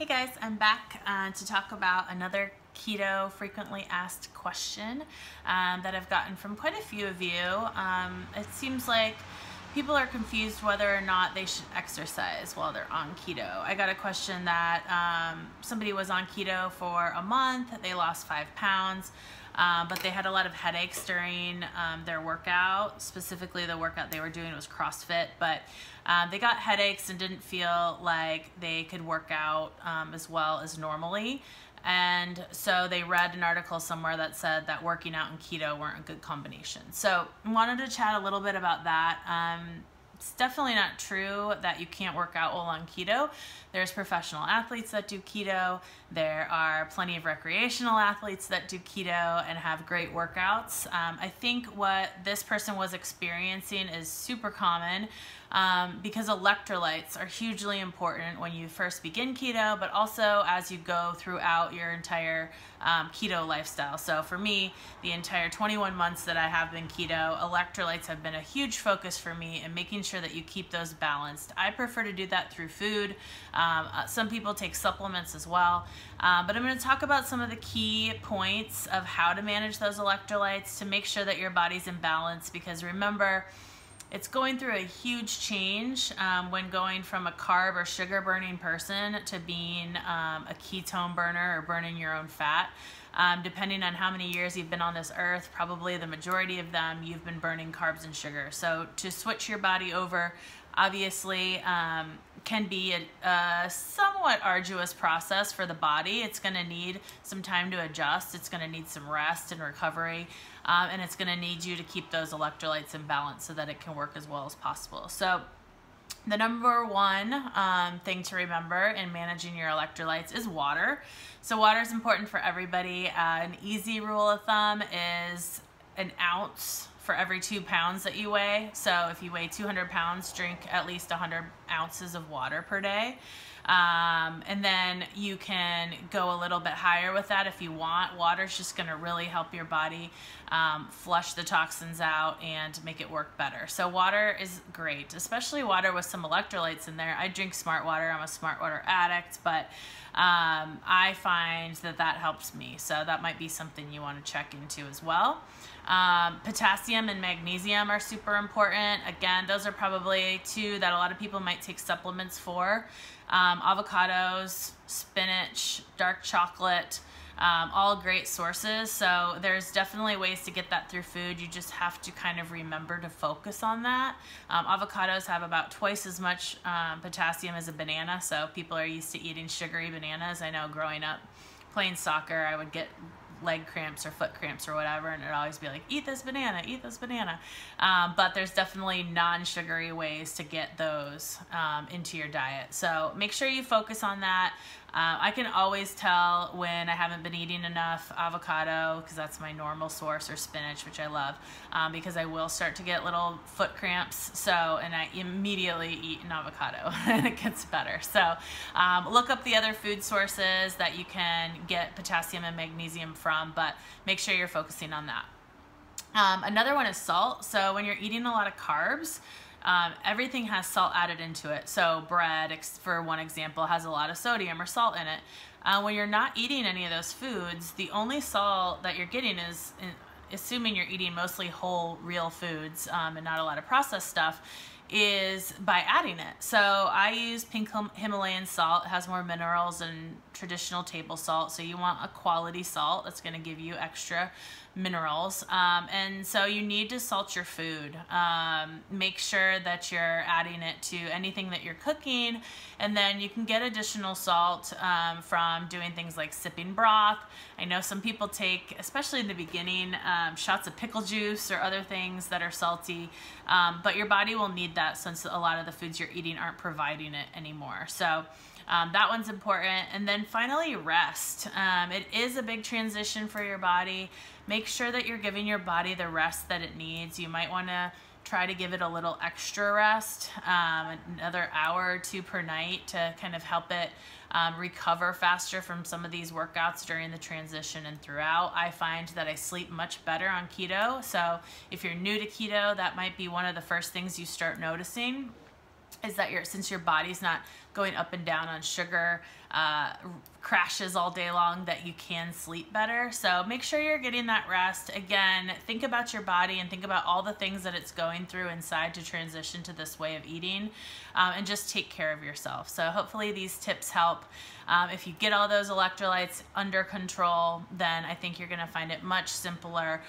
Hey guys, I'm back to talk about another keto frequently asked question that I've gotten from quite a few of you. It seems like people are confused whether or not they should exercise while they're on keto. I got a question that somebody was on keto for a month, they lost 5 pounds, but they had a lot of headaches during their workout. Specifically, the workout they were doing was CrossFit, but they got headaches and didn't feel like they could work out as well as normally. And so they read an article somewhere that said that working out and keto weren't a good combination. So I wanted to chat a little bit about that. It's definitely not true that you can't work out while on keto. There's professional athletes that do keto. There are plenty of recreational athletes that do keto and have great workouts. I think what this person was experiencing is super common because electrolytes are hugely important when you first begin keto, but also as you go throughout your entire keto lifestyle. So for me, the entire 21 months that I have been keto, electrolytes have been a huge focus for me and making sure that you keep those balanced. I prefer to do that through food. Some people take supplements as well, but I'm going to talk about some of the key points of how to manage those electrolytes to make sure that your body's in balance, because remember, it's going through a huge change when going from a carb or sugar burning person to being a ketone burner or burning your own fat. Depending on how many years you've been on this earth, probably the majority of them you've been burning carbs and sugar. So to switch your body over obviously can be a somewhat arduous process for the body. It's going to need some time to adjust. It's going to need some rest and recovery. And it's going to need you to keep those electrolytes in balance so that it can work as well as possible. So the number one thing to remember in managing your electrolytes is water. So water is important for everybody. An easy rule of thumb is an ounce for every 2 pounds that you weigh. So if you weigh 200 pounds, drink at least 100 ounces of water per day. And then you can go a little bit higher with that if you want. Water's just going to really help your body flush the toxins out and make it work better. So water is great, especially water with some electrolytes in there. I drink Smart Water. I'm a Smart Water addict, but I find that that helps me. So that might be something you want to check into as well. Potassium and magnesium are super important. Again, those are probably two that a lot of people might take supplements for. Avocados, spinach, dark chocolate, all great sources. So there's definitely ways to get that through food. You just have to kind of remember to focus on that. Avocados have about twice as much potassium as a banana. So people are used to eating sugary bananas. I know growing up playing soccer, I would get leg cramps or foot cramps or whatever, and it'd always be like, eat this banana, eat this banana. But there's definitely non-sugary ways to get those into your diet. So make sure you focus on that. I can always tell when I haven't been eating enough avocado, because that's my normal source, or spinach, which I love, because I will start to get little foot cramps. So, and I immediately eat an avocado and it gets better. So look up the other food sources that you can get potassium and magnesium from, but make sure you're focusing on that. Another one is salt. So when you're eating a lot of carbs, everything has salt added into it. So bread, for one example, has a lot of sodium or salt in it. When you're not eating any of those foods, the only salt that you're getting is, assuming you're eating mostly whole, real foods and not a lot of processed stuff, is by adding it. So I use pink Himalayan salt. It has more minerals than traditional table salt. So you want a quality salt that's going to give you extra minerals. And so you need to salt your food. Make sure that you're adding it to anything that you're cooking. And then you can get additional salt from doing things like sipping broth. I know some people take, especially in the beginning, shots of pickle juice or other things that are salty. But your body will need that since a lot of the foods you're eating aren't providing it anymore. So that one's important. And then finally, rest. It is a big transition for your body. Make sure that you're giving your body the rest that it needs. You might want to try to give it a little extra rest, another hour or two per night, to kind of help it recover faster from some of these workouts during the transition and throughout. I find that I sleep much better on keto. So if you're new to keto, that might be one of the first things you start noticing, is that since your body's not going up and down on sugar crashes all day long, that you can sleep better. So make sure you're getting that rest. Again, think about your body and think about all the things that it's going through inside to transition to this way of eating, and just take care of yourself. So hopefully these tips help. If you get all those electrolytes under control, then I think you're going to find it much simpler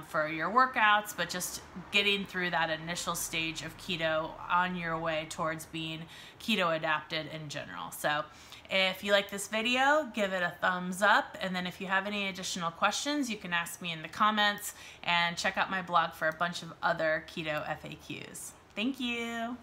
for your workouts, but just getting through that initial stage of keto on your way towards being keto adapted in general. So if you like this video, give it a thumbs up, and then if you have any additional questions, you can ask me in the comments, and check out my blog for a bunch of other keto FAQs. Thank you.